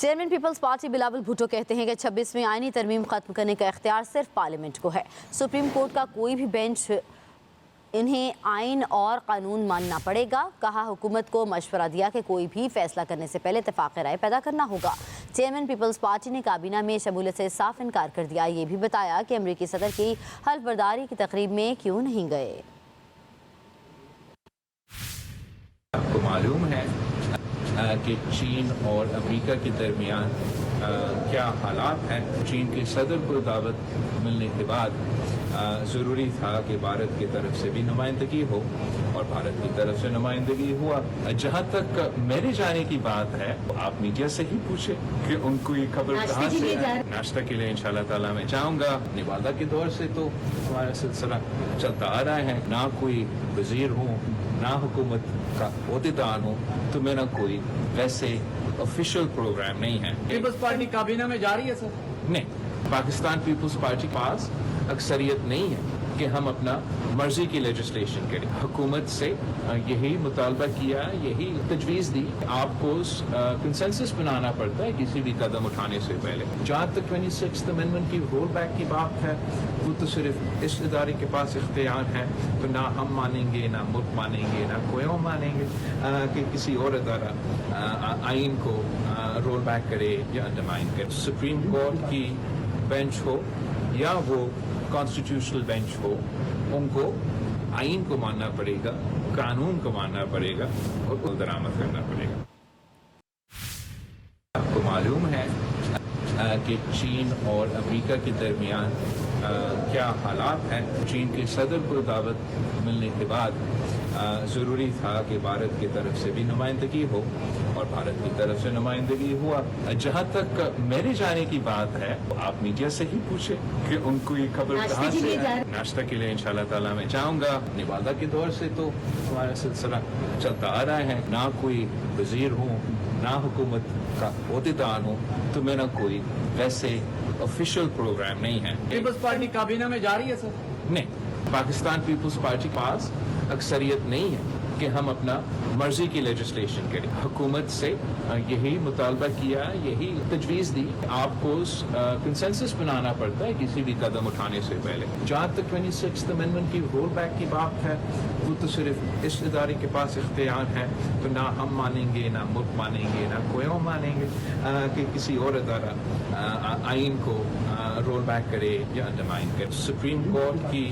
Chairman peoples party Bilawal Bhutto کہتے ہیں کہ 26ویں آئینی ترمیم ختم کرنے کا اختیار صرف پارلیمنٹ کو ہے۔ سپریم کورٹ کا کوئی بھی بینچ انہیں آئین اور قانون ماننا پڑے گا۔ کہا حکومت کو مشورہ دیا کہ کوئی بھی فیصلہ کرنے سے پہلے اتفاق رائے پیدا کرنا ہوگا۔ چیئرمین پیپلز پارٹی نے کابینہ میں شمولیت سے صاف انکار کر دیا۔ یہ بھی بتایا کہ امریکی صدر کی حلف برداری کی تقریب میں کیوں نہیں گئے۔ آپ کو معلوم ہے کہ چین اور امریکہ کے درمیان کیا حالات ہیں۔ چین کے صدر کو دعوت ملنے کے بعد ضروری تھا کہ بھارت کی طرف سے بھی نمائندگی ہو اور بھارت کی طرف سے نمائندگی ہوا۔ جہاں تک میرے جانے کی بات ہے آپ میڈیا سے ہی پوچھیں کہ ان کو یہ خبر کہاں سے ہے۔ ناشتہ کے لیے انشاءاللہ تعالیٰ میں جاؤں گا۔ نوادہ کے دور سے تو ہمارا سلسلہ چلتا آ رہا ہے، نہ کوئی وزیر ہوں نہ حکومت کا عہدیدار ہوں، تو میرا کوئی ویسے آفیشیل پروگرام نہیں ہے۔ پیپلز پارٹی کابینہ میں جا رہی ہے سر؟ نہیں، پاکستان پیپلز پارٹی کے پاس اکثریت نہیں ہے کہ ہم اپنا مرضی کی لیجسلیشن کریں۔ حکومت سے یہی مطالبہ کیا، یہی تجویز دی، آپ کو کنسنسس بنانا پڑتا ہے کسی بھی قدم اٹھانے سے پہلے۔ جہاں تک 26th امینڈمنٹ کی رول بیک کی بات ہے، وہ تو صرف اس ادارے کے پاس اختیار ہے، تو نہ ہم مانیں گے، نہ ملک مانیں گے، نہ کوئی اور مانیں گے کہ کسی اور ادارہ آئین کو رول بیک کرے یا انڈرمائن کرے۔ سپریم کورٹ کی بینچ ہو یا وہ کانسٹیٹیوشنل بینچ ہو، ان کو آئین کو ماننا پڑے گا، قانون کو ماننا پڑے گا اور عمل درآمد کرنا پڑے گا۔ آپ کو معلوم ہے کہ چین اور امریکہ کے درمیان کیا حالات ہیں۔ چین کے صدر کو دعوت ملنے کے بعد ضروری تھا کہ بھارت کی طرف سے بھی نمائندگی ہو اور بھارت کی طرف سے نمائندگی ہوا۔ جہاں تک میرے جانے کی بات ہے آپ میڈیا سے ہی پوچھیں کہ ان کو یہ خبر کہاں سے ہے۔ ناشتہ کے لیے انشاءاللہ تعالیٰ میں جاؤں گا۔ نوادہ کے دور سے تو ہمارا سلسلہ چلتا آ رہا ہے، نہ کوئی وزیر ہوں نہ حکومت کا عہدیدار ہوں، تو میرا کوئی ویسے آفیشیل پروگرام نہیں ہے۔ پیپلز پارٹی کابینہ میں جا رہی ہے سر؟ نہیں، پاکستان پیپلز پارٹی کے پاس اکثریت نہیں ہے کہ ہم اپنا مرضی کی لیجسلیشن کریں۔ حکومت سے یہی مطالبہ کیا، یہی تجویز دی، آپ کو کنسنسس بنانا پڑتا ہے کسی بھی قدم اٹھانے سے پہلے۔ جہاں تک 26th امینڈمنٹ کی رول بیک کی بات ہے، وہ تو صرف اس ادارے کے پاس اختیار ہے، تو نہ ہم مانیں گے، نہ ملک مانیں گے، نہ کوئی اور مانیں گے کہ کسی اور ادارہ آئین کو رول بیک کرے یا انڈرمائن کرے۔ سپریم کورٹ کی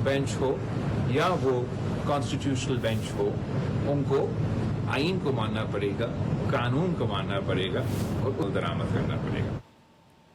بینچ ہو یا وہ کانسٹیٹیوشنل بینچ ہو، ان کو آئین کو ماننا پڑے گا، قانون کو ماننا پڑے گا اور عمل درآمد کرنا پڑے گا۔